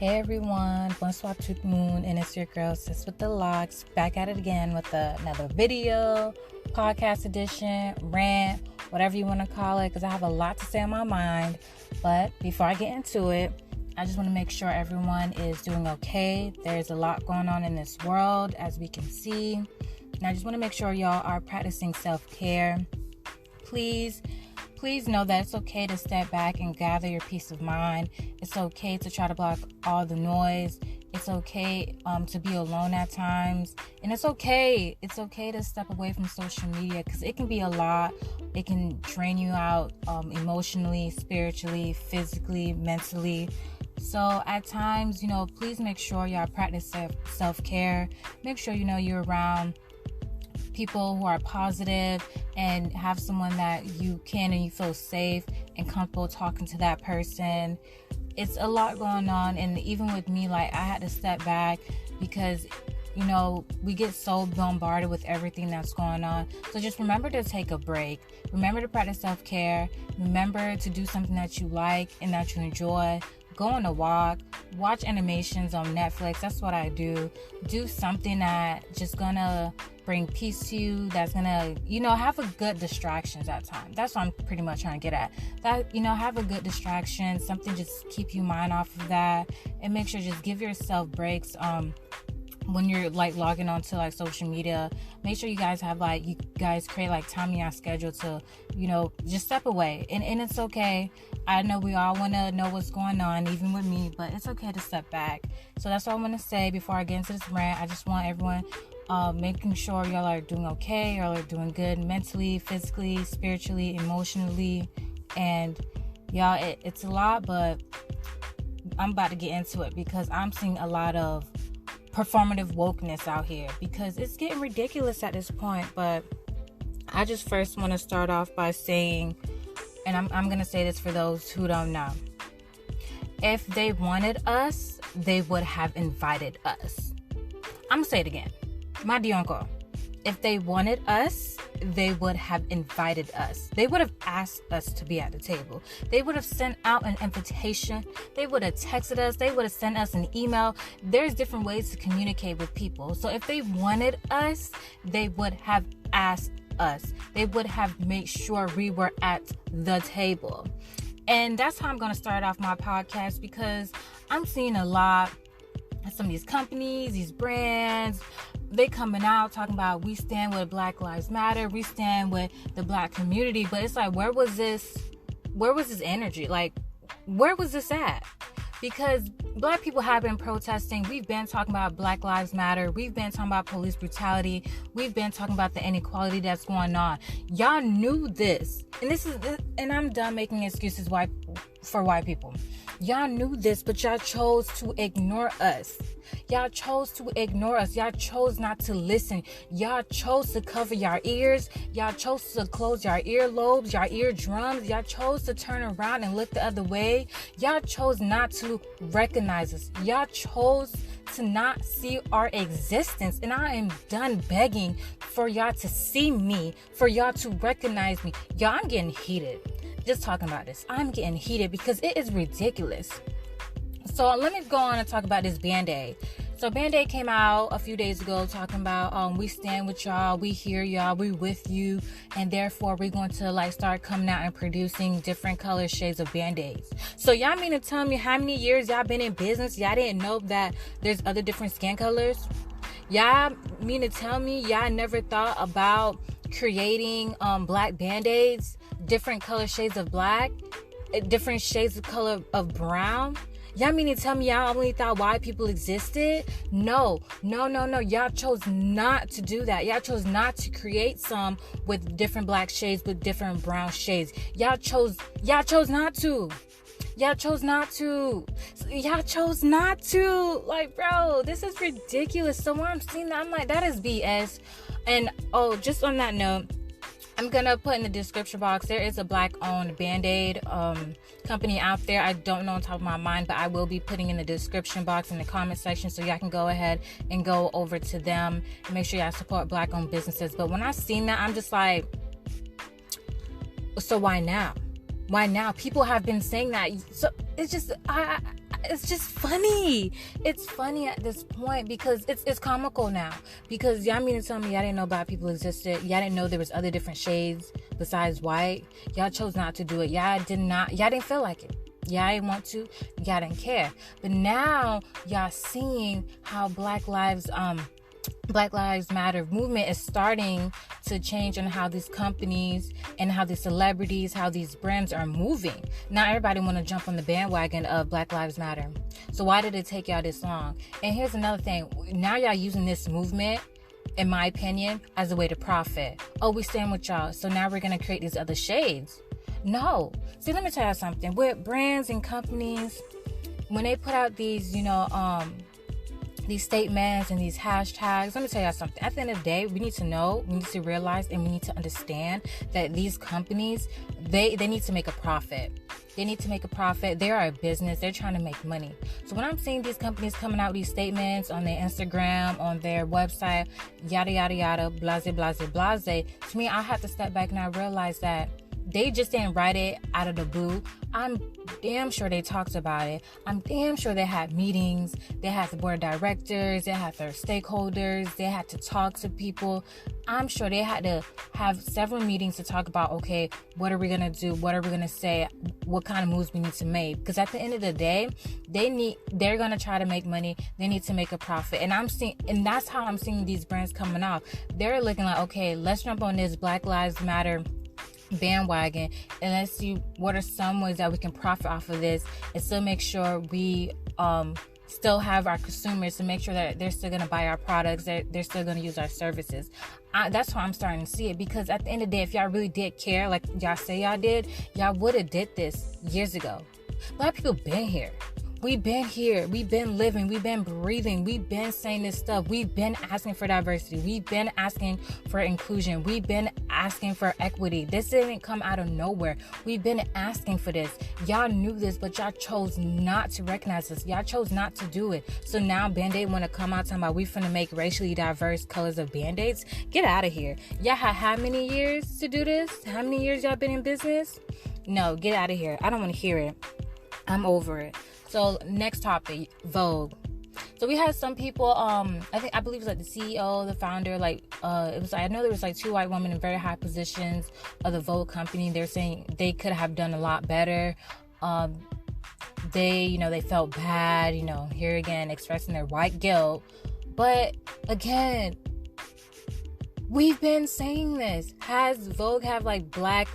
Hey everyone, bonsoir tout le monde, and it's your girl Sis with the Locks, back at it again with another video, podcast edition, rant, whatever you want to call it, because I have a lot to say on my mind. But before I get into it, I just want to make sure everyone is doing okay. There's a lot going on in this world, as we can see, and I just want to make sure y'all are practicing self-care. Please know that it's okay to step back and gather your peace of mind. It's okay to try to block all the noise. It's okay to be alone at times. And it's okay to step away from social media because it can be a lot. It can drain you out emotionally, spiritually, physically, mentally. So at times, please make sure y'all practice self-care. Make sure you're around people who are positive and have someone that you can and you feel safe and comfortable talking to that person. It's a lot going on, and even with me, I had to step back because we get so bombarded with everything that's going on. So just remember to take a break. Remember to practice self-care. Remember to do something that you like and that you enjoy. Go on a walk, watch animations on Netflix. That's what I do. Do something that just gonna bring peace to you, that's gonna, have a good distractions at times. That's what I'm pretty much trying to get at. That, have a good distraction, something just keep your mind off of that, and make sure just give yourself breaks. When you're logging onto social media, make sure you guys have create time in your schedule to just step away, and it's okay. I know we all want to know what's going on, even with me, but it's okay to step back. So that's all I want to say before I get into this rant. I just want everyone making sure y'all are doing okay, y'all are doing good mentally, physically, spiritually, emotionally, and y'all, it's a lot, but I'm about to get into it because I'm seeing a lot of performative wokeness out here because it's getting ridiculous at this point. But I just first want to start off by saying, and I'm going to say this for those who don't know, if they wanted us, they would have invited us. I'm going to say it again. My Dionko. If they wanted us, they would have invited us. They would have asked us to be at the table. They would have sent out an invitation. They would have texted us. They would have sent us an email. There's different ways to communicate with people. So if they wanted us, they would have asked us. They would have made sure we were at the table. And that's how I'm going to start off my podcast, because I'm seeing a lot of some of these companies, these brands, they coming out talking about we stand with Black Lives Matter, we stand with the Black community, but it's where was this energy? Where was this at? Because Black people have been protesting. We've been talking about Black Lives Matter. We've been talking about police brutality. We've been talking about the inequality that's going on. Y'all knew this. And I'm done making excuses for white people. Y'all knew this, but y'all chose to ignore us. Y'all chose to ignore us. Y'all chose not to listen. Y'all chose to cover your ears. Y'all chose to close your earlobes, your eardrums. Y'all chose to turn around and look the other way. Y'all chose not to recognize us. Y'all chose to not see our existence. And I am done begging for y'all to see me, for y'all to recognize me. Y'all, I'm getting heated. Just talking about this. I'm getting heated because it is ridiculous. So let me go on and talk about this Band-Aid. So Band-Aid came out a few days ago talking about we stand with y'all, we hear y'all, we with you, and therefore we're going to start coming out and producing different color shades of Band-Aids. So y'all mean to tell me how many years y'all been in business, y'all didn't know that there's other different skin colors? Y'all mean to tell me y'all never thought about creating black Band-Aids, different color shades of black, different shades of color of brown? Y'all mean to tell me y'all only thought white people existed? No. Y'all chose not to do that. Y'all chose not to create some with different black shades, with different brown shades. Y'all chose not to. Y'all chose not to. Bro, this is ridiculous. So when I'm seeing that, I'm like, that is BS. And just on that note, I'm gonna put in the description box, there is a Black-owned Band-Aid company out there. I don't know on top of my mind, but I will be putting in the description box in the comment section, so y'all can go ahead and go over to them and make sure y'all support Black-owned businesses. But when I seen that, I'm just like, so why now? People have been saying that. So it's just, it's just funny. It's funny at this point because it's comical now. Because y'all mean to tell me y'all didn't know black people existed? Y'all didn't know there was other different shades besides white? Y'all chose not to do it. Y'all didn't feel like it. Y'all didn't want to. Y'all didn't care. But now y'all seeing how Black Lives Matter movement is starting to change on how these companies and how these celebrities, how these brands are moving. Now everybody want to jump on the bandwagon of Black Lives Matter. So why did it take y'all this long? And here's another thing. Now y'all using this movement, in my opinion, as a way to profit. Oh, we stand with y'all, so now we're going to create these other shades. No. See, let me tell you something. With brands and companies, when they put out these, these statements and these hashtags, let me tell y'all something. At the end of the day, we need to know, we need to realize, and we need to understand that these companies, they need to make a profit. They need to make a profit. They are a business. They're trying to make money. So when I'm seeing these companies coming out with these statements on their Instagram, on their website, yada, yada, yada, blase, blase, blase, to me, I have to step back and I realize that they just didn't write it out of the blue. I'm damn sure they talked about it. I'm damn sure they had meetings. They had the board of directors. They had their stakeholders. They had to talk to people. I'm sure they had to have several meetings to talk about, okay, what are we going to do? What are we going to say? What kind of moves we need to make? Because at the end of the day, they're going to try to make money. They need to make a profit. And that's how I'm seeing these brands coming off. They're looking like, okay, let's jump on this Black Lives Matter bandwagon and let's see what are some ways that we can profit off of this and still make sure we still have our consumers to make sure that they're still going to buy our products, they're still going to use our services. That's how I'm starting to see it, because at the end of the day, if y'all really did care like y'all say y'all did, y'all would have did this years ago. Black people been here. We've been here. We've been living. We've been breathing. We've been saying this stuff. We've been asking for diversity. We've been asking for inclusion. We've been asking for equity. This didn't come out of nowhere. We've been asking for this. Y'all knew this, but y'all chose not to recognize this. Y'all chose not to do it. So now Band-Aid want to come out talking about we finna make racially diverse colors of Band-Aids. Get out of here. Y'all had how many years to do this? How many years y'all been in business? No, get out of here. I don't want to hear it. I'm over it. So next topic, Vogue. So we had some people, I believe it was like the CEO, the founder, I know there was like 2 white women in very high positions of the Vogue company. They're saying they could have done a lot better. They felt bad, here again, expressing their white guilt. But again, we've been saying this. Has Vogue have like black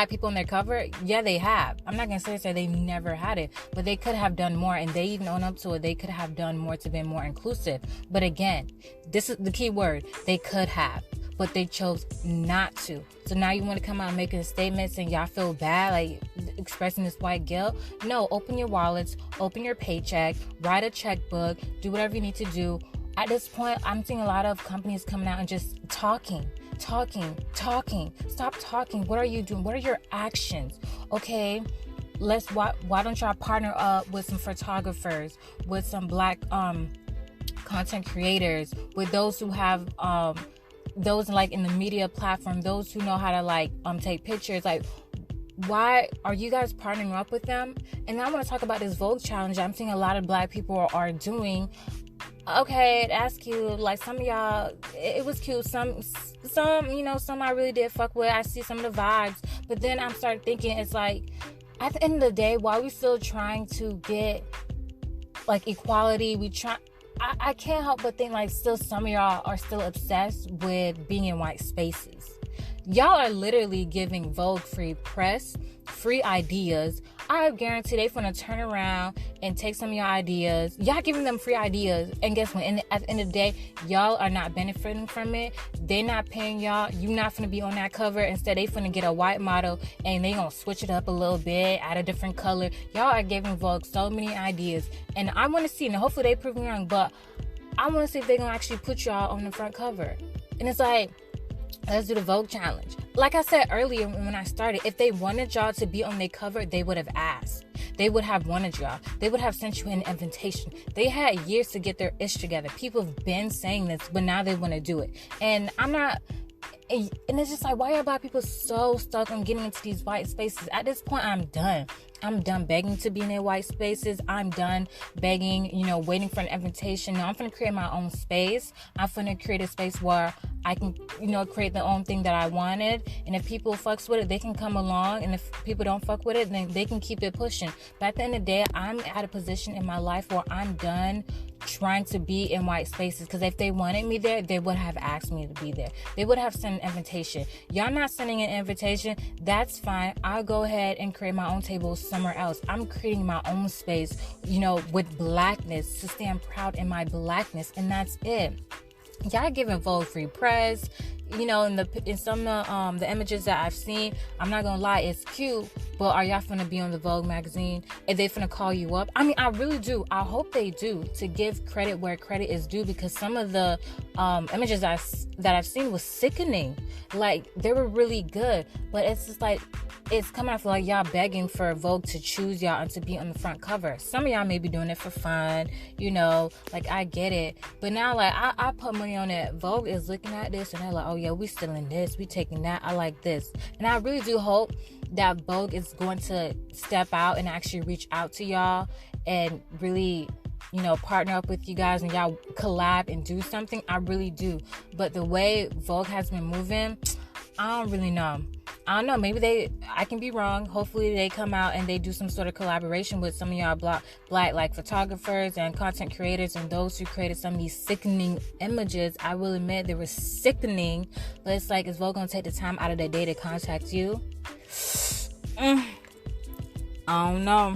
people on their cover? Yeah, they have. I'm not gonna say they never had it, but they could have done more, and they even own up to it. They could have done more to be more inclusive. But again, this is the key word. They could have, but they chose not to. So now you want to come out and make a statement saying y'all feel bad, like expressing this white guilt? No, open your wallets, open your paycheck, write a checkbook, do whatever you need to do. At this point, I'm seeing a lot of companies coming out and just talking. Stop talking. What are you doing? What are your actions? Okay, why don't y'all partner up with some photographers, with some black content creators, with those who have those like in the media platform, those who know how to take pictures. Like, why are you guys partnering up with them? And now I want to talk about this Vogue challenge I'm seeing a lot of black people are doing. Okay, that's cute. Like, some of y'all, it was cute. Some I really did fuck with. I see some of the vibes. But then I'm started thinking, it's like, at the end of the day, while we still trying to get, like, equality, I can't help but think, like, still some of y'all are still obsessed with being in white spaces. Y'all are literally giving Vogue free press, free ideas. I guarantee they're going to turn around and take some of your ideas. Y'all giving them free ideas. And guess what? At the end of the day, y'all are not benefiting from it. They're not paying y'all. You're not going to be on that cover. Instead, they're going to get a white model and they're going to switch it up a little bit, add a different color. Y'all are giving Vogue so many ideas. And I want to see, and hopefully they prove me wrong, but I want to see if they're going to actually put y'all on the front cover. And it's like, let's do the Vogue challenge. Like I said earlier when I started, if they wanted y'all to be on their cover, they would have asked. They would have wanted y'all. They would have sent you an invitation. They had years to get their ish together. People have been saying this, but now they want to do it. And And it's just like, why are black people so stuck on getting into these white spaces? At this point, I'm done. I'm done begging to be in their white spaces. I'm done begging, waiting for an invitation. No, I'm going to create my own space. I'm going to create a space where I can, create the own thing that I wanted. And if people fucks with it, they can come along. And if people don't fuck with it, then they can keep it pushing. But at the end of the day, I'm at a position in my life where I'm done trying to be in white spaces, because if they wanted me there, they would have asked me to be there. They would have sent an invitation. Y'all not sending an invitation, that's fine. I'll go ahead and create my own table somewhere else. I'm creating my own space, with blackness, to stand proud in my blackness, and that's it. Y'all giving Vogue free press, in some of the images that I've seen. I'm not gonna lie, it's cute, but are y'all finna be on the Vogue magazine? Are they finna call you up? I mean, I really do. I hope they do, to give credit where credit is due, because some of the images that I've seen was sickening. Like, they were really good, but it's just like, it's coming off like y'all begging for Vogue to choose y'all and to be on the front cover. Some of y'all may be doing it for fun, like, I get it. But now, like, I put money on it. Vogue is looking at this and they're like, oh yeah, we still in this, we taking that, I like this. And I really do hope that Vogue is going to step out and actually reach out to y'all and really, partner up with you guys and y'all collab and do something. I really do. But the way Vogue has been moving, I don't really know. I don't know. Maybe I can be wrong. Hopefully they come out and they do some sort of collaboration with some of y'all black like photographers and content creators and those who created some of these sickening images. I will admit they were sickening, but it's like, is Vogue gonna take the time out of their day to contact you? I don't know.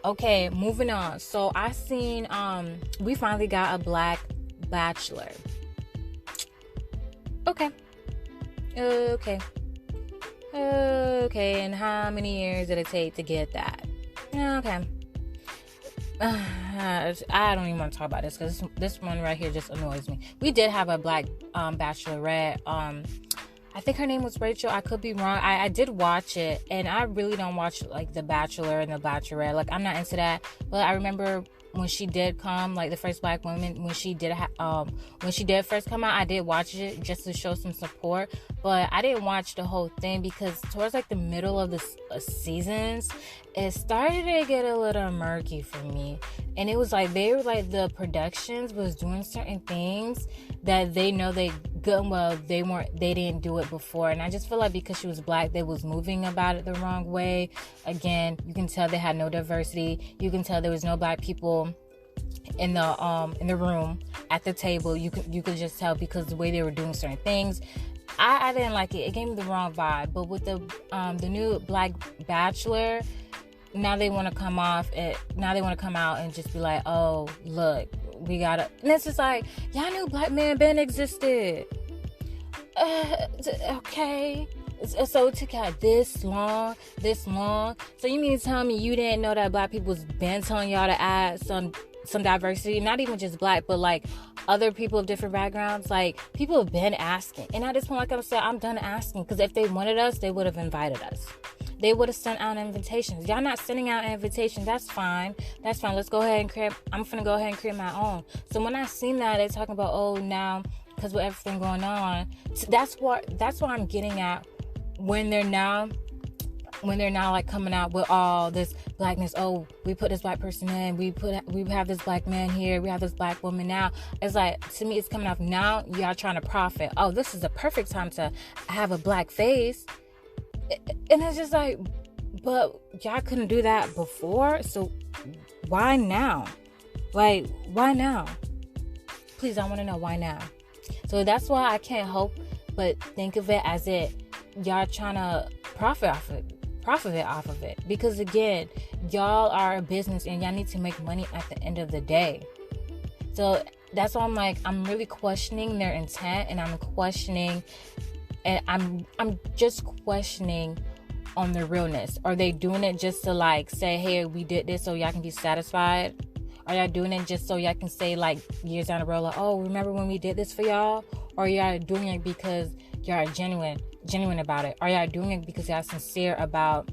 Okay, moving on. So I seen we finally got a black bachelor. Okay, and how many years did it take to get that? Okay. I don't even want to talk about this, because this one right here just annoys me. We did have a black bachelorette. I think her name was Rachel. I could be wrong. I did watch it, and I really don't watch, like, The Bachelor and The Bachelorette. Like, I'm not into that. But I remember when she did come, like, the first black woman, when she did first come out, I did watch it just to show some support. But I didn't watch the whole thing, because towards, like, the middle of the seasons, it started to get a little murky for me. And it was like, the productions was doing certain things that they know they good and well they didn't do it before. And I just feel like because she was black, they was moving about it the wrong way. Again, you can tell they had no diversity. You can tell there was no black people in the room at the table. You could just tell, because the way they were doing certain things, I didn't like it. It gave me the wrong vibe. But with the new black bachelor, now they want to come out and just be like, oh, look, we gotta. And it's just like, y'all knew black men been existed. Okay. So it took out this long. So you mean to tell me you didn't know that black people was been telling y'all to add some diversity? Not even just black, but like other people of different backgrounds. Like, people have been asking. And at this point, like I said, I'm done asking. Because if they wanted us, they would have invited us. They would have sent out invitations. Y'all not sending out invitations. That's fine. Let's go ahead and create. I'm finna go ahead and create my own. So when I seen that, they're talking about, oh, now, because with everything going on, that's what I'm getting at. When they're now like coming out with all this blackness, oh, we put this black person in, we have this black man here, we have this black woman now. It's like, to me, it's coming off now. Y'all trying to profit. Oh, this is the perfect time to have a black face. And it's just like, but y'all couldn't do that before, so why now? Like, why now? Please, I want to know why now. So that's why I can't help but think of it as y'all trying to profit off of it. Because again, y'all are a business and y'all need to make money at the end of the day. So that's why I'm like, I'm really questioning their intent, and I'm just questioning on the realness. Are they doing it just to like say, hey, we did this so y'all can be satisfied? Are y'all doing it just so y'all can say, like, years down the road, like, oh, remember when we did this for y'all? Or y'all doing it because y'all are genuine about it? Are y'all doing it because y'all sincere about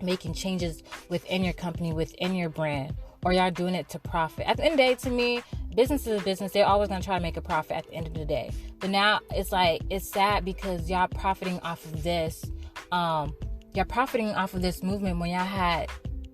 making changes within your company, within your brand? Or y'all doing it to profit? At the end of the day, to me, business is a business. They're always going to try to make a profit at the end of the day. But now it's like, it's sad because y'all profiting off of this. Y'all profiting off of this movement when y'all had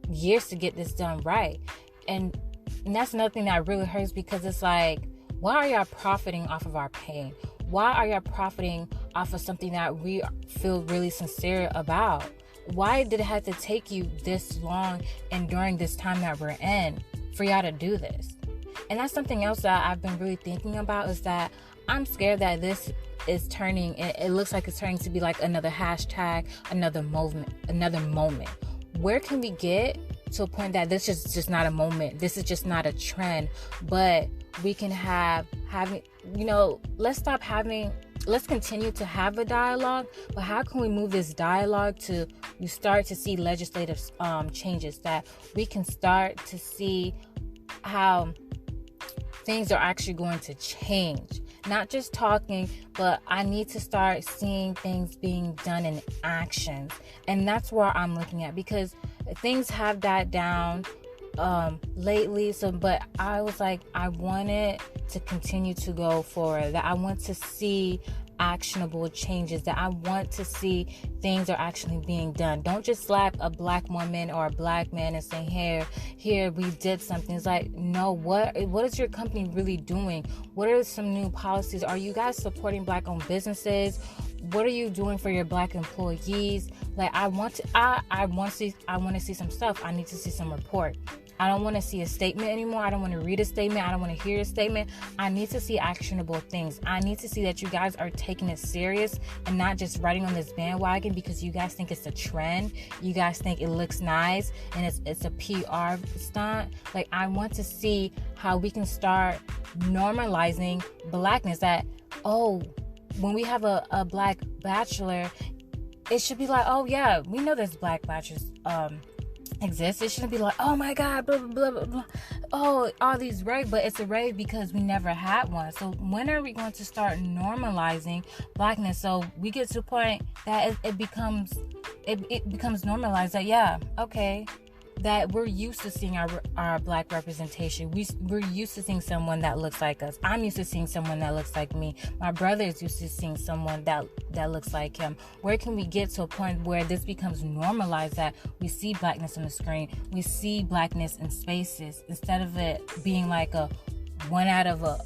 years to get this done right. And that's another thing that really hurts, because it's like, why are y'all profiting off of our pain? Why are y'all profiting off of something that we feel really sincere about? Why did it have to take you this long and during this time that we're in for y'all to do this? And that's something else that I've been really thinking about, is that I'm scared that this is turning, it looks like it's turning to be like another hashtag, another moment. Where can we get to a point that this is just not a moment, this is just not a trend, but we can let's continue to have a dialogue, but how can we move this dialogue to, you start to see legislative changes, that we can start to see how things are actually going to change. Not just talking, but I need to start seeing things being done in actions. And that's where I'm looking at, because things have died down lately. But I was like, I wanted to continue to go forward, that I want to see actionable changes, that I want to see things are actually being done. Don't just slap a black woman or a black man and say, here we did something. It's like, no, what is your company really doing? What are some new policies? Are you guys supporting black owned businesses? What are you doing for your black employees? Like, I want to see some stuff. I need to see some report. I don't want to see a statement anymore. I don't want to read a statement. I don't want to hear a statement. I need to see actionable things. I need to see that you guys are taking it serious and not just riding on this bandwagon because you guys think it's a trend. You guys think it looks nice and it's a PR stunt. Like, I want to see how we can start normalizing blackness, that, when we have a black bachelor, it should be like, oh yeah, we know there's black bachelors exist. It shouldn't be like, oh my god, blah blah blah blah, oh, all these rave, but it's a rave because we never had one. So when are we going to start normalizing blackness, so we get to a point that it becomes normalized, that that we're used to seeing our black representation. We're used to seeing someone that looks like us. I'm used to seeing someone that looks like me. My brother is used to seeing someone that looks like him. Where can we get to a point where this becomes normalized, that we see blackness on the screen, we see blackness in spaces, instead of it being like a one out of a,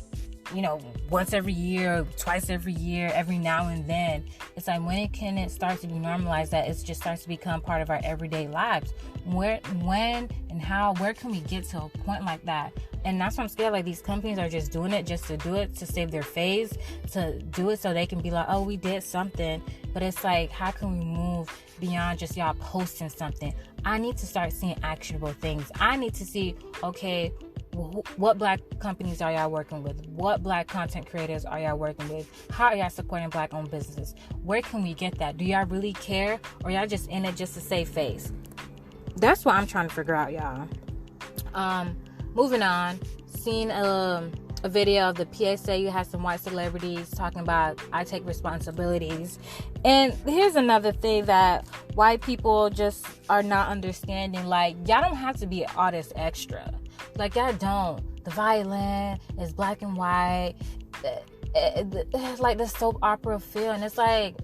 once every year, twice every year, every now and then. It's like, when it starts to be normalized, that it just starts to become part of our everyday lives. Where can we get to a point like that? And that's what I'm scared. Like, these companies are just doing it just to do it, to save their face, to do it so they can be like, oh, we did something. But it's like, how can we move beyond just y'all posting something? I need to start seeing actionable things. I need to see, okay, what black companies are y'all working with? What black content creators are y'all working with? How are y'all supporting black owned businesses? Where can we get that? Do y'all really care, or y'all just in it just to save face? That's what I'm trying to figure out, y'all. Moving on, seen a video of the PSA. You had some white celebrities talking about, I take responsibilities. And here's another thing that white people just are not understanding. Like, y'all don't have to be all this extra. Like, y'all don't. The violin is black and white. It's like the soap opera feel. And it's like,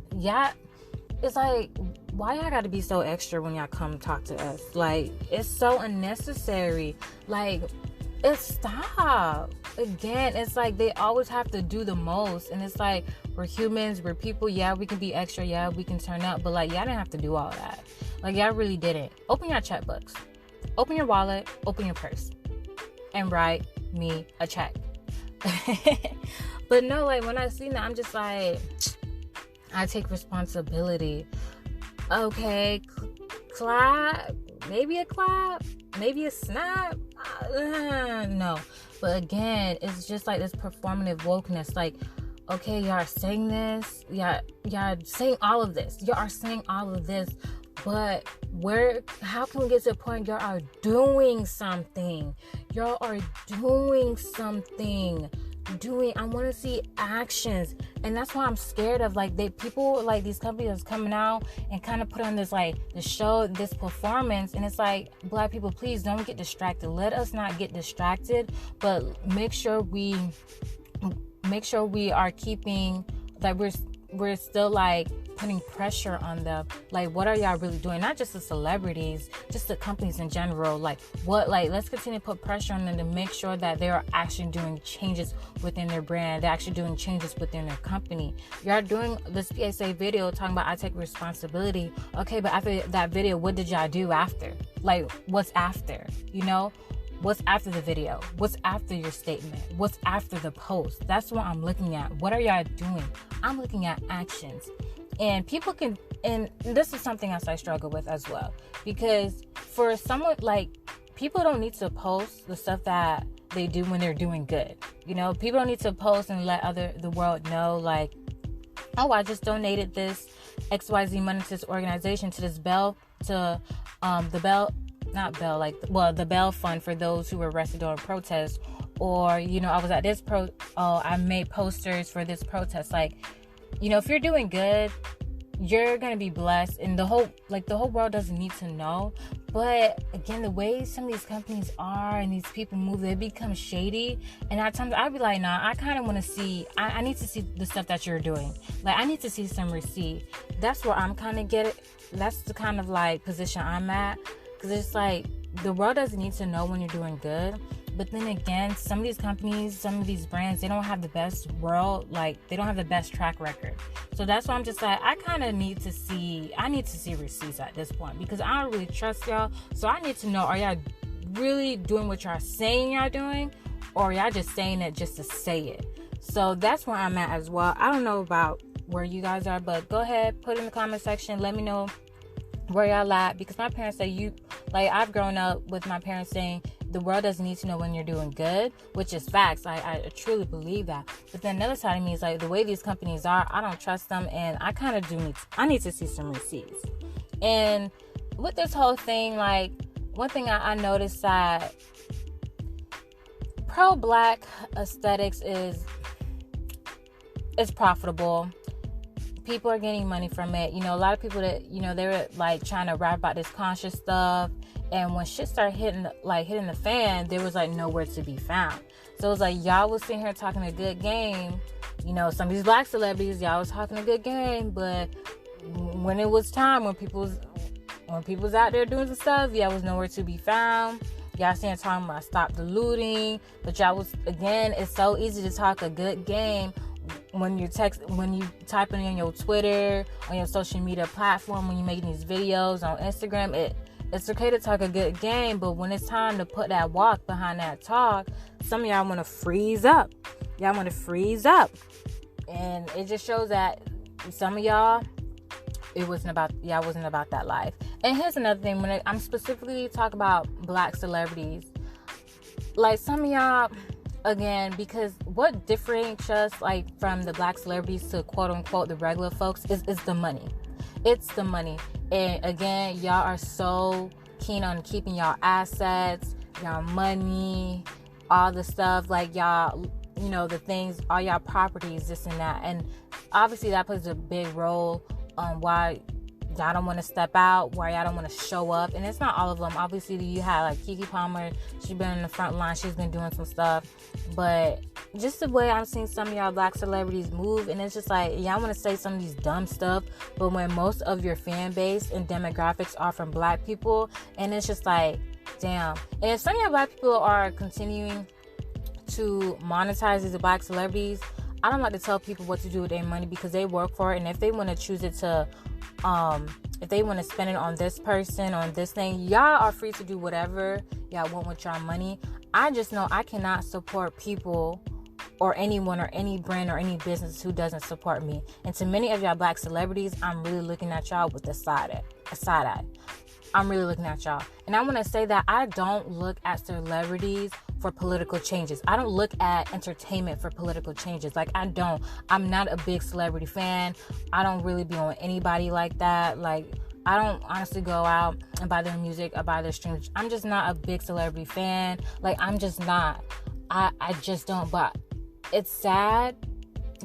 why y'all gotta be so extra when y'all come talk to us? Like, it's so unnecessary. Like, stop. Again, it's like they always have to do the most. And it's like, we're humans, we're people. Yeah, we can be extra. Yeah, we can turn up. But like, y'all didn't have to do all that. Like, y'all really didn't. Open your checkbooks. Open your wallet. Open your purse. And write me a check. But no, like, when I seen that, I'm just like, I take responsibility. Okay, clap, maybe a clap, maybe a snap. No, but again, it's just like this performative wokeness. Like, okay, y'all are saying this, y'all saying all of this, but how can we get to a point y'all are doing something? doing. I want to see actions. And that's why I'm scared of like people like these companies that's coming out and kind of put on this like the show, this performance. And it's like, Black people, please don't get distracted. Let us not get distracted, but make sure we are keeping like we're still like putting pressure on them. Like, what are y'all really doing? Not just the celebrities, just the companies in general. Like, let's continue to put pressure on them to make sure that they are actually doing changes within their brand. They're actually doing changes within their company. Y'all doing this PSA video talking about I take responsibility. Okay, but after that video, what did y'all do after? Like, what's after? You know? What's after the video? What's after your statement? What's after the post? That's what I'm looking at. What are y'all doing? I'm looking at actions. And people can, and this is something else I struggle with as well. Because for someone, like, people don't need to post the stuff that they do when they're doing good. You know, people don't need to post and let the world know, like, oh, I just donated this XYZ money to this organization, to this the Bell Fund for those who were arrested during protest, or, you know, I was at this I made posters for this protest. Like, you know, if you're doing good, you're gonna be blessed, and the whole world doesn't need to know. But again, the way some of these companies are and these people move, they become shady. And at times I'd be like, nah, I kind of want to see, I need to see the stuff that you're doing. Like, I need to see some receipt. That's where I'm kind of that's the kind of like position I'm at. Because it's like, the world doesn't need to know when you're doing good. But then again, some of these companies, some of these brands, they don't have the best they don't have the best track record. So that's why I'm just like, I need to see receipts at this point, because I don't really trust y'all. So I need to know, are y'all really doing what y'all saying y'all doing, or y'all just saying it just to say it? So that's where I'm at as well. I don't know about where you guys are, but go ahead, put in the comment section, let me know where y'all at, because my parents say I've grown up with my parents saying the world doesn't need to know when you're doing good, which is facts. I truly believe that. But then another side of me is like, the way these companies are, I don't trust them, and I kind of I need to see some receipts. And with this whole thing, like, one thing I noticed that pro-Black aesthetics is profitable. People are getting money from it. You know, a lot of people that, you know, they were like trying to rap about this conscious stuff, and when shit started hitting the fan, there was like nowhere to be found. So it was like, y'all was sitting here talking a good game. You know, some of these Black celebrities, y'all was talking a good game, but when it was time, when people was out there doing some stuff, y'all was nowhere to be found. Y'all saying talking about stop the looting, but y'all was, again, it's so easy to talk a good game when you typing in your Twitter, on your social media platform, when you're making these videos on Instagram. It's okay to talk a good game, but when it's time to put that walk behind that talk, some of y'all want to freeze up. And it just shows that some of y'all, wasn't about that life. And here's another thing, when I'm specifically talking about Black celebrities, like, some of y'all, again, because what differentiates us, like, from the Black celebrities to quote unquote the regular folks is the money. It's the money. And again, y'all are so keen on keeping y'all assets, y'all money, all the stuff, like, y'all, you know, the things, all y'all properties, this and that. And obviously that plays a big role on why y'all don't want to step out, why y'all don't want to show up. And it's not all of them. Obviously, you have like Keke Palmer. She's been in the front line. She's been doing some stuff. But just the way I'm seeing some of y'all Black celebrities move, and it's just like, y'all want to say some of these dumb stuff, but when most of your fan base and demographics are from Black people, and it's just like, damn. And if some of y'all Black people are continuing to monetize these Black celebrities, I don't like to tell people what to do with their money, because they work for it. And if they want to choose it to, if they want to spend it on this person, on this thing, y'all are free to do whatever y'all want with y'all money. I just know I cannot support people or anyone or any brand or any business who doesn't support me. And to many of y'all Black celebrities, I'm really looking at y'all with a side eye. I'm really looking at y'all. And I want to say that I don't look at celebrities for political changes. I don't look at entertainment for political changes. Like, I'm not a big celebrity fan. I don't really be on anybody like that. Like, I don't honestly go out and buy their music or buy their streams. I'm just not a big celebrity fan. Like, I'm just not. I just don't. But it's sad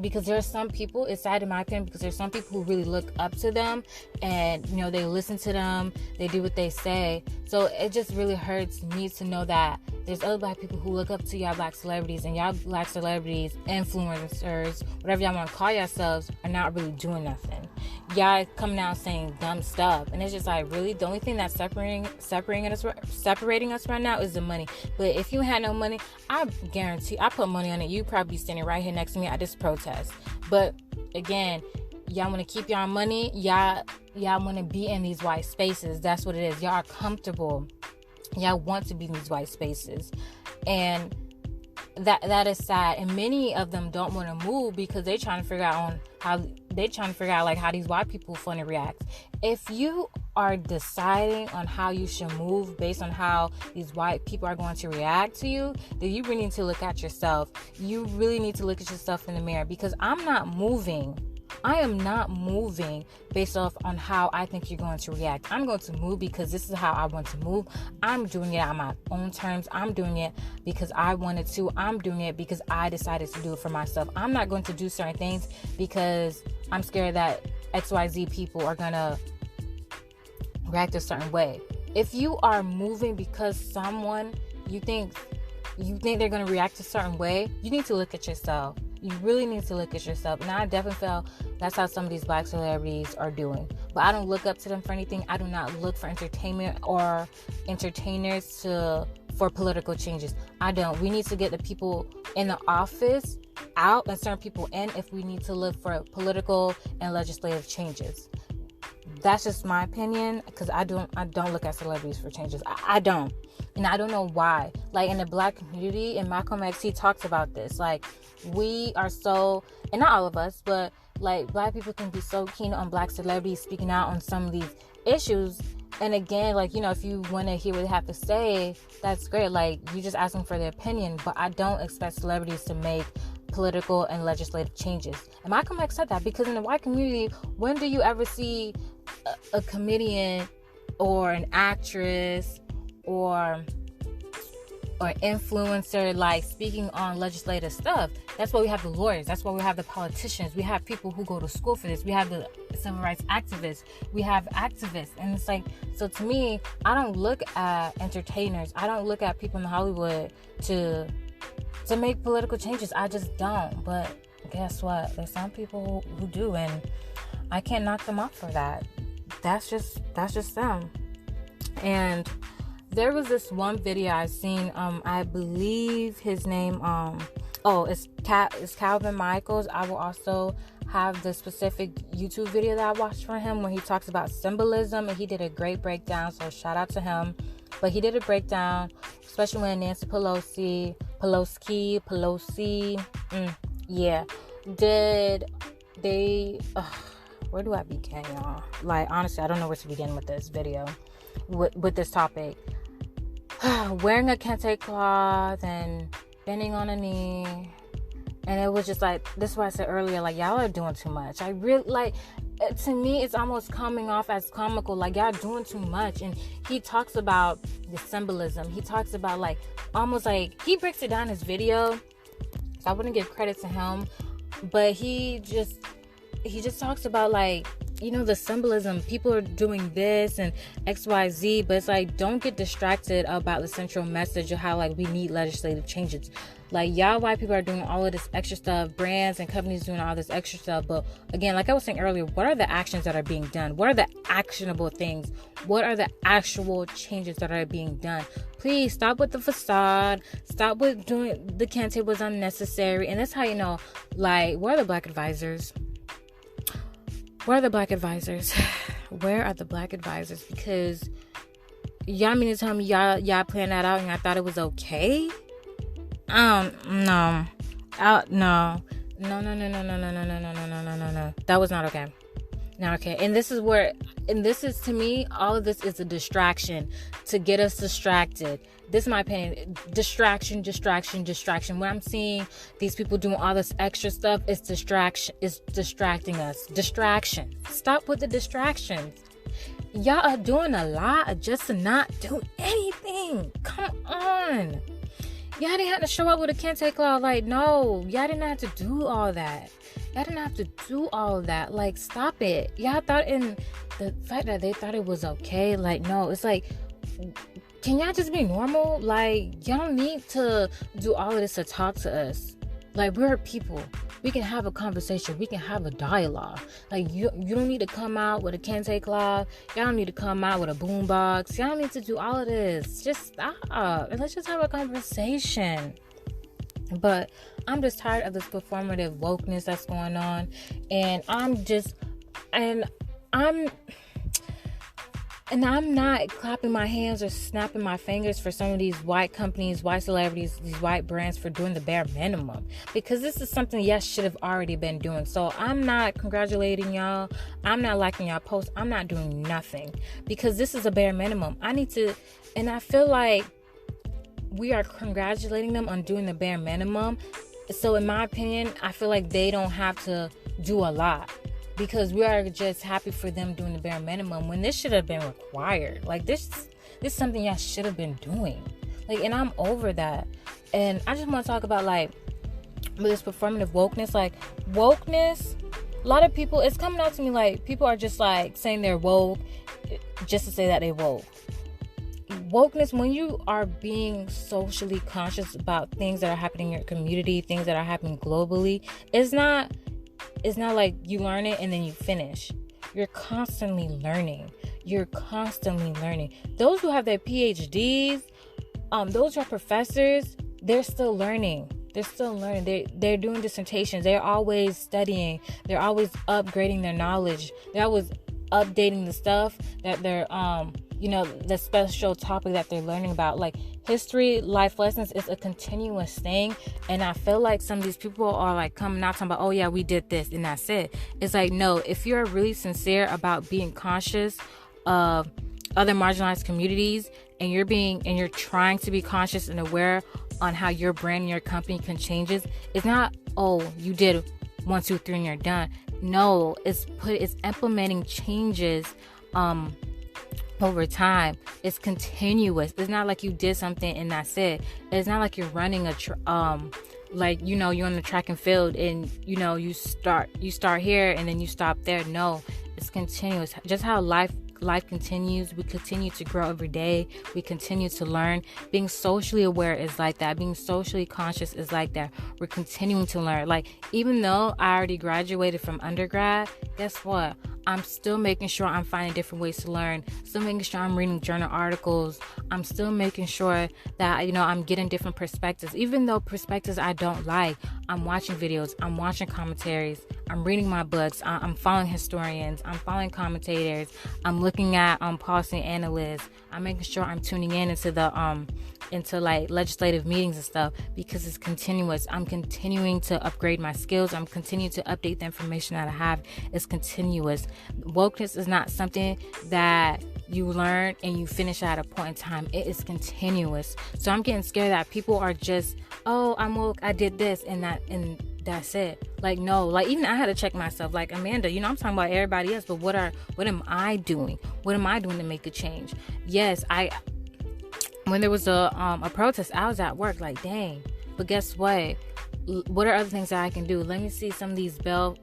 because there's some people, it's sad in my opinion, because there's some people who really look up to them, and you know, they listen to them, they do what they say. So it just really hurts me to know that there's other black people who look up to y'all black celebrities, and y'all black celebrities, influencers, whatever y'all want to call yourselves, are not really doing nothing. Y'all coming out saying dumb stuff, and it's just like, really, the only thing that's separating us right now is the money. But if you had no money, I guarantee, I put money on it, you probably be standing right here next to me at this protest. But again, y'all want to keep y'all money, y'all want to be in these white spaces. That's what it is. Y'all are comfortable. Y'all want to be in these white spaces, and that is sad. And many of them don't want to move because they're trying to figure out how these white people finna react. If you are deciding on how you should move based on how these white people are going to react to you, then you really need to look at yourself. You really need to look at yourself in the mirror, because I'm not moving. I am not moving based off on how I think you're going to react. I'm going to move because this is how I want to move. I'm doing it on my own terms. I'm doing it because I wanted to. I'm doing it because I decided to do it for myself. I'm not going to do certain things because I'm scared that XYZ people are going to react a certain way. If you are moving because someone you think they're going to react a certain way, you need to look at yourself. You really need to look at yourself. And I definitely feel that's how some of these black celebrities are doing. But I don't look up to them for anything. I do not look for entertainment or entertainers for political changes. I don't. We need to get the people in the office out and certain people in if we need to look for political and legislative changes. That's just my opinion, because I don't look at celebrities for changes. I don't. And I don't know why. Like, in the black community, and Malcolm X, he talks about this. Like, we are so, and not all of us, but like, black people can be so keen on black celebrities speaking out on some of these issues. And again, like, you know, if you want to hear what they have to say, that's great. Like, you just ask them for their opinion. But I don't expect celebrities to make political and legislative changes. And Malcolm X said that, because in the white community, when do you ever see a comedian or an actress or influencer like speaking on legislative stuff? That's why we have the lawyers. That's why we have the politicians. We have people who go to school for this. We have the civil rights activists. We have activists. And it's like, so to me, I don't look at entertainers. I don't look at people in Hollywood to make political changes. I just don't. But guess what? There's some people who do, and I can't knock them off for that. That's just them. And there was this one video I seen. I believe his name. It's Calvin Michaels. I will also have the specific YouTube video that I watched from him where he talks about symbolism, and he did a great breakdown. So shout out to him. But he did a breakdown, especially when Nancy Pelosi, did they? Where do I begin, y'all? Like, honestly, I don't know where to begin with this video, with this topic. Wearing a kente cloth and bending on a knee. And it was just like, this is what I said earlier, like, y'all are doing too much. I really, like, to me, it's almost coming off as comical, like, y'all doing too much. And he talks about the symbolism. He talks about, like, almost like, he breaks it down in his video, so I wouldn't give credit to him, but he just talks about, like, you know, the symbolism. People are doing this and XYZ, but it's like, don't get distracted about the central message of how, like, we need legislative changes. Like, y'all white people are doing all of this extra stuff, brands and companies doing all this extra stuff, but again, like I was saying earlier, what are the actions that are being done? What are the actionable things? What are the actual changes that are being done? Please stop with the facade. Stop with doing the kente was unnecessary. And that's how you know, like, where are the black advisors? Where are the black advisors? Where are the black advisors? Because y'all mean to tell me y'all planned that out and y'all thought it was okay? No. No. That was not okay. Not okay. And this is to me, all of this is a distraction to get us distracted. This is my opinion. Distraction. When I'm seeing these people doing all this extra stuff, it's distraction. It's distracting us. Distraction. Stop with the distractions. Y'all are doing a lot just to not do anything. Come on. Y'all didn't have to show up with a kente cloth. Like, no, y'all didn't have to do all that. Y'all didn't have to do all that. Like, stop it. Y'all thought in the fact that they thought it was okay. Like, no, it's like, can y'all just be normal? Like, y'all don't need to do all of this to talk to us. Like, we're people. We can have a conversation. We can have a dialogue. Like, you don't need to come out with a kente cloth. Y'all don't need to come out with a boombox. Y'all don't need to do all of this. Just stop. And let's just have a conversation. But I'm just tired of this performative wokeness that's going on. And I'm not clapping my hands or snapping my fingers for some of these white companies, white celebrities, these white brands for doing the bare minimum. Because this is something y'all should have already been doing. So I'm not congratulating y'all. I'm not liking y'all posts. I'm not doing nothing. Because this is a bare minimum. And I feel like we are congratulating them on doing the bare minimum. So in my opinion, I feel like they don't have to do a lot. Because we are just happy for them doing the bare minimum when this should have been required. Like, this is something y'all should have been doing. Like, and I'm over that. And I just want to talk about, like, with this performative wokeness. Like, wokeness, a lot of people, it's coming out to me like people are just, like, saying they're woke just to say that they woke. Wokeness, when you are being socially conscious about things that are happening in your community, things that are happening globally, it's not like you learn it and then you finish. You're constantly learning. Those who have their PhDs, those who are professors, they're still learning. They're doing dissertations. They're always studying. They're always upgrading their knowledge. They're always updating the stuff that they're, the special topic that they're learning about. Like, history, life lessons is a continuous thing. And I feel like some of these people are like coming out talking about, oh yeah, we did this and that's it. It's like, no, if you're really sincere about being conscious of other marginalized communities and you're trying to be conscious and aware on how your brand and your company can change it, it's not, oh, you did 1, 2, 3 and you're done. No, it's implementing changes over time. It's continuous. It's not like you did something and that's it. It's not like you're running you're on the track and field and you start here and then you stop there. No, it's continuous. Just how life continues. We continue to grow every day. We continue to learn. Being socially aware is like that. Being socially conscious is like that. We're continuing to learn. Like, even though I already graduated from undergrad, guess what? I'm still making sure I'm finding different ways to learn. Still making sure I'm reading journal articles. I'm still making sure that, I'm getting different perspectives. Even though perspectives I don't like, I'm watching videos. I'm watching commentaries. I'm reading my books. I'm following historians. I'm following commentators. I'm looking at policy analysts. I'm making sure I'm tuning in into the into legislative meetings and stuff, because it's continuous. I'm continuing to upgrade my skills. I'm continuing to update the information that I have. It's continuous. Wokeness is not something that you learn and you finish at a point in time. It is continuous. So I'm getting scared that people are just, oh, I'm woke, I did this and that's it. Like, no, like, even I had to check myself. Like, Amanda, I'm talking about everybody else, but what am I doing? What am I doing to make a change? Yes, when there was a protest, I was at work, like, dang. But guess what? What are other things that I can do? Let me see some of these bail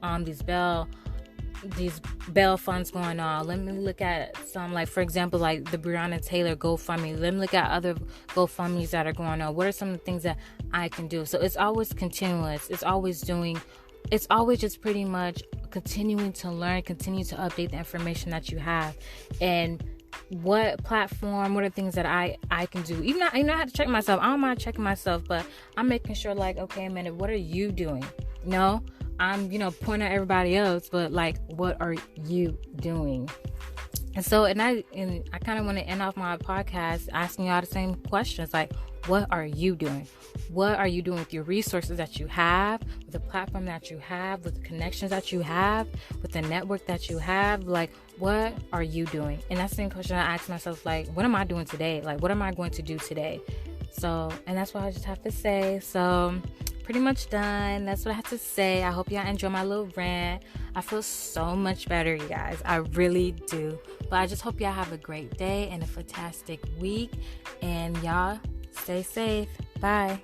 funds going on. Let me look at some, like, for example, like the Breonna Taylor GoFundMe. Let me look at other GoFundMes that are going on. What are some of the things that I can do? So it's always continuous. It's always just pretty much continuing to learn, continue to update the information that you have. And what platform, what are things that I can do? Even I have to check myself. I don't mind checking myself, but I'm making sure, like, okay, a minute, what are you doing? No, I'm, pointing at everybody else, but, like, what are you doing? And so, and I kind of want to end off my podcast asking y'all the same questions. Like, what are you doing? What are you doing with your resources that you have, with the platform that you have, with the connections that you have, with the network that you have? Like, what are you doing? And that's the same question I ask myself, like, what am I doing today? Like, what am I going to do today? So, and that's what I just have to say. So, pretty much done. That's what I have to say. I hope y'all enjoy my little rant. I feel so much better, you guys. I really do. But I just hope y'all have a great day and a fantastic week. And y'all stay safe. Bye.